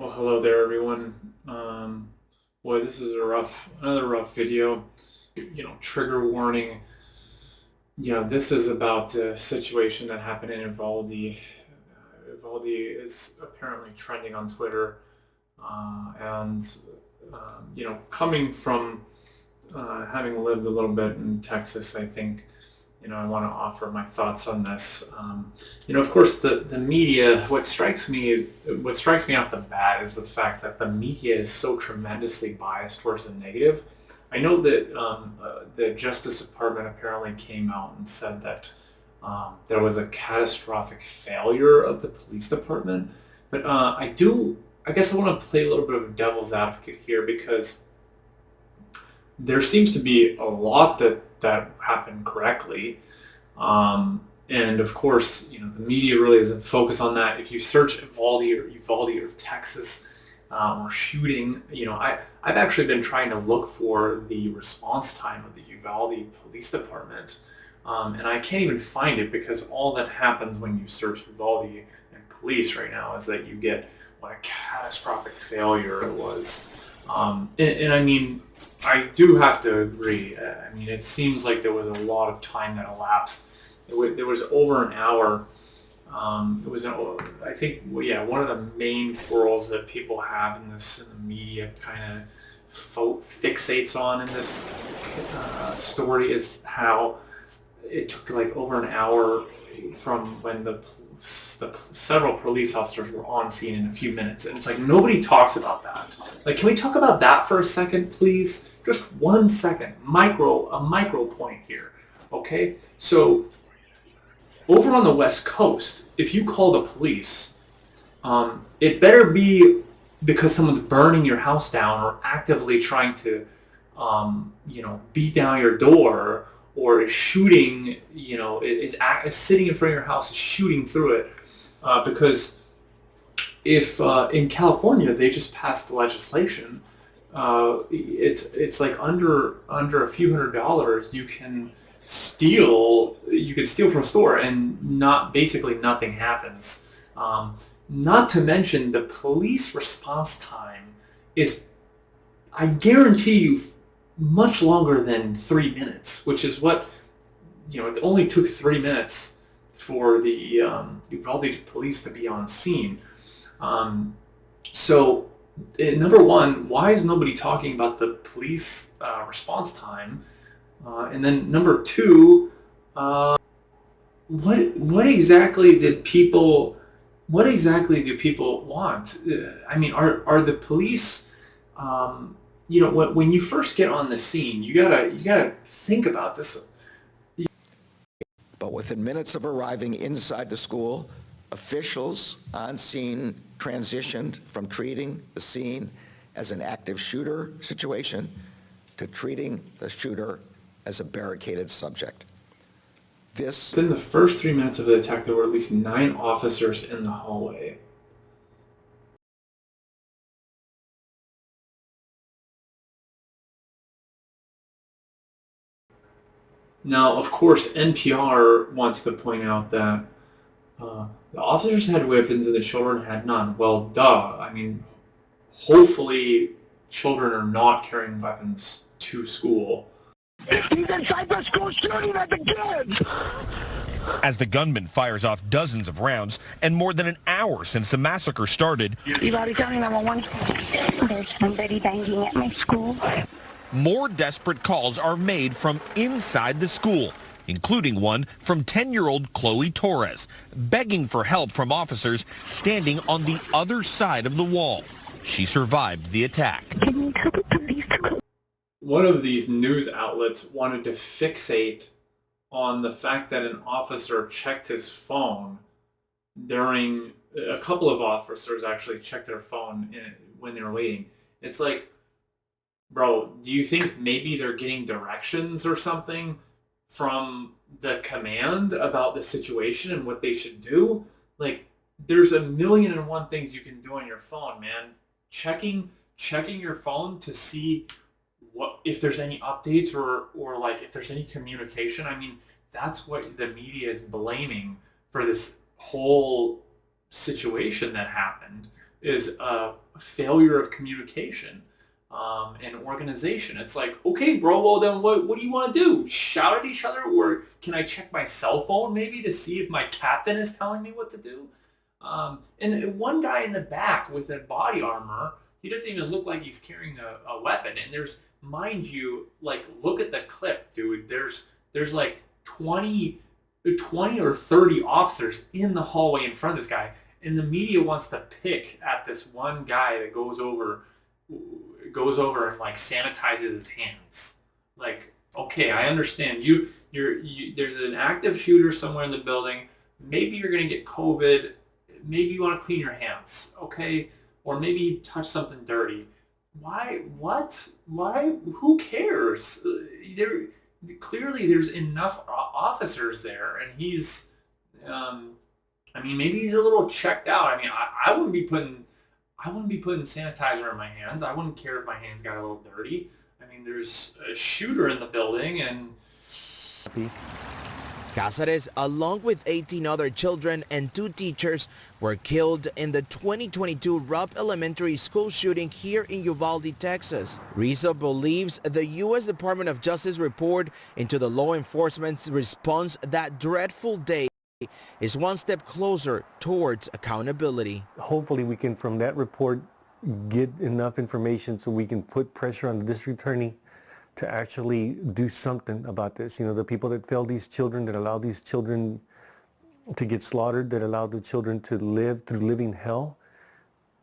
Well, hello there, everyone. Boy, this is another rough video. Trigger warning. This is about the situation that happened in Uvalde. Uvalde is apparently trending on Twitter, and coming from having lived a little bit in Texas, I think I want to offer my thoughts on this. Of course, the media. What strikes me off the bat is the fact that the media is so tremendously biased towards the negative. I know that the Justice Department apparently came out and said that there was a catastrophic failure of the police department, but I guess I want to play a little bit of devil's advocate here because there seems to be a lot that happened correctly. And of course, the media really doesn't focus on that. If you search Uvalde or Texas or shooting, I've actually been trying to look for the response time of the Uvalde Police Department, and I can't even find it because all that happens when you search Uvalde and police right now is that you get what a catastrophic failure it was. And I mean, I do have to agree. I mean, it seems like there was a lot of time that elapsed. There was over an hour. I think, yeah, one of the main quarrels that people have in the media kind of fixates on in this story is how it took like over an hour from when the several police officers were on scene in a few minutes, and it's like nobody talks about that. Like, can we talk about that for a second, please? Just 1 second, a micro point here. Okay, so over on the West Coast, if you call the police, it better be because someone's burning your house down or actively trying to, beat down your door, or is shooting, is sitting in front of your house, shooting through it. Because if in California they just passed the legislation, it's like under a few $100s you can steal from a store and nothing happens. Not to mention the police response time is, I guarantee you, much longer than 3 minutes, which is what, it only took 3 minutes for the Uvalde police to be on scene. So, number one, why is nobody talking about the police response time? And then number two, what exactly do people want? I mean, are the police? When you first get on the scene, you gotta think about this. But within minutes of arriving inside the school, officials on scene transitioned from treating the scene as an active shooter situation to treating the shooter as a barricaded subject. Within the first 3 minutes of the attack, there were at least 9 officers in the hallway. Now, of course, NPR wants to point out that the officers had weapons and the children had none. Well, duh. I mean, hopefully children are not carrying weapons to school. He's inside the school shooting at the kids! As the gunman fires off dozens of rounds and more than an hour since the massacre started, Uvalde County 911. There's somebody banging at my school. more desperate calls are made from inside the school, including one from 10-year-old Chloe Torres, begging for help from officers standing on the other side of the wall. She survived the attack. Can you tell the police to go? One of these news outlets wanted to fixate on the fact that an officer checked his phone during, a couple of officers actually checked their phone when they were waiting. It's like, bro, do you think maybe they're getting directions or something from the command about the situation and what they should do? Like, there's 1,000,001 things you can do on your phone, man. Checking your phone to see what, if there's any updates or like if there's any communication. I mean, that's what the media is blaming for this whole situation that happened. is a failure of communication and organization. It's like, okay, bro, well then what do you want to do? Shout at each other? Or can I check my cell phone maybe to see if my captain is telling me what to do? And one guy in the back with a body armor, he doesn't even look like he's carrying a weapon. And there's, mind you, like, look at the clip, dude. There's like 20 or 30 officers in the hallway in front of this guy. And the media wants to pick at this one guy that goes over and like sanitizes his hands. Like, okay, I understand. There's an active shooter somewhere in the building. Maybe you're going to get COVID. Maybe you want to clean your hands, okay? Or maybe you touch something dirty. Why? What? Why? Who cares? Clearly there's enough officers there, and he's, maybe he's a little checked out. I mean, I wouldn't be putting sanitizer in my hands. I wouldn't care if my hands got a little dirty. I mean, there's a shooter in the building, and Cáceres, along with 18 other children and 2 teachers, were killed in the 2022 Robb Elementary School shooting here in Uvalde, Texas. Rizzo believes the U.S. Department of Justice report into the law enforcement's response that dreadful day is one step closer towards accountability. Hopefully we can, from that report, get enough information so we can put pressure on the district attorney to actually do something about this. You know, the people that failed these children, that allowed these children to get slaughtered, that allowed the children to live through living hell,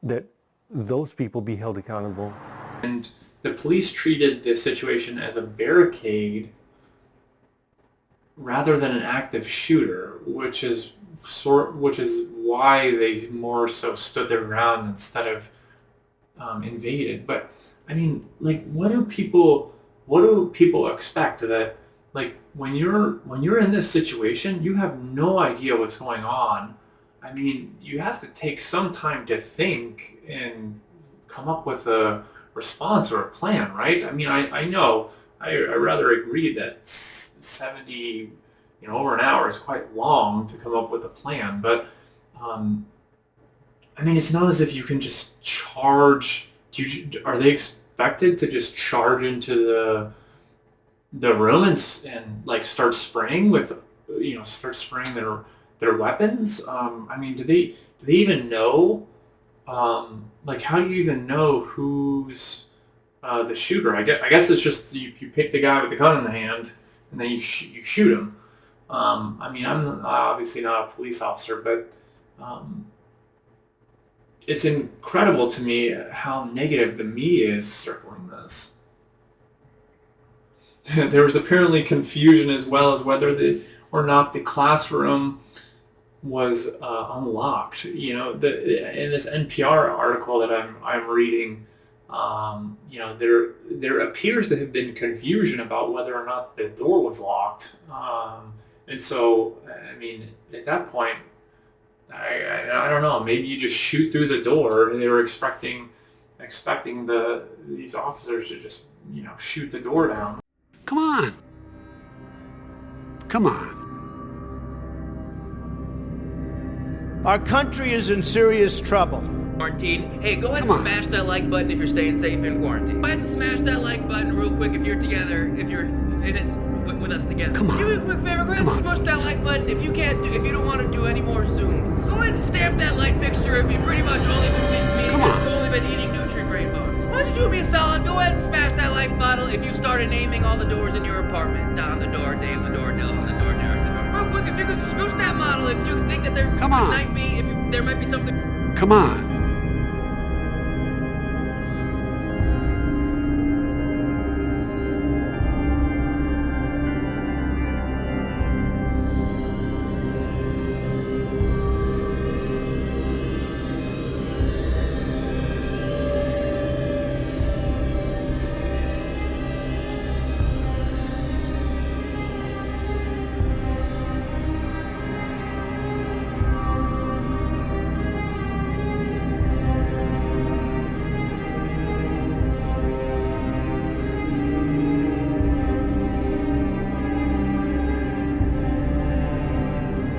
that those people be held accountable. And the police treated this situation as a barricade rather than an active shooter, which is why they more so stood their ground instead of invaded. But I mean, like, what do people expect? That, like, when you're in this situation, you have no idea what's going on. I mean, you have to take some time to think and come up with a response or a plan, right? I mean, I know I rather agree that 70, over an hour is quite long to come up with a plan, but I mean, it's not as if you can just charge. Are they expected to just charge into the room and like start spraying their weapons? I mean, do they even know? Like, how do you even know who's the shooter? I guess it's just you pick the guy with the gun in the hand and then you shoot him. I mean, I'm obviously not a police officer, but it's incredible to me how negative the media is circling this. There was apparently confusion as well as whether or not the classroom was unlocked. In this NPR article that I'm reading, there appears to have been confusion about whether or not the door was locked. And so, I mean, at that point, I don't know. Maybe you just shoot through the door. They were expecting these officers to just shoot the door down. Come on. Our country is in serious trouble. Quarantine. Hey, go ahead and smash that like button if you're staying safe in quarantine. Go ahead and smash that like button real quick if you're together, if you're in it with us together. Come on. Do me a quick favor, go ahead and smush that like button if you don't want to do any more Zooms. Go ahead and stamp that light fixture if you've pretty much only been eating Nutri-Grain bars. Why don't you do me a solid? Go ahead and smash that like button if you started naming all the doors in your apartment. Down the door, Dave the door, Dylan the door, Derek the door. Real quick, if you could smoosh that model, if you think that there might be something. Come on.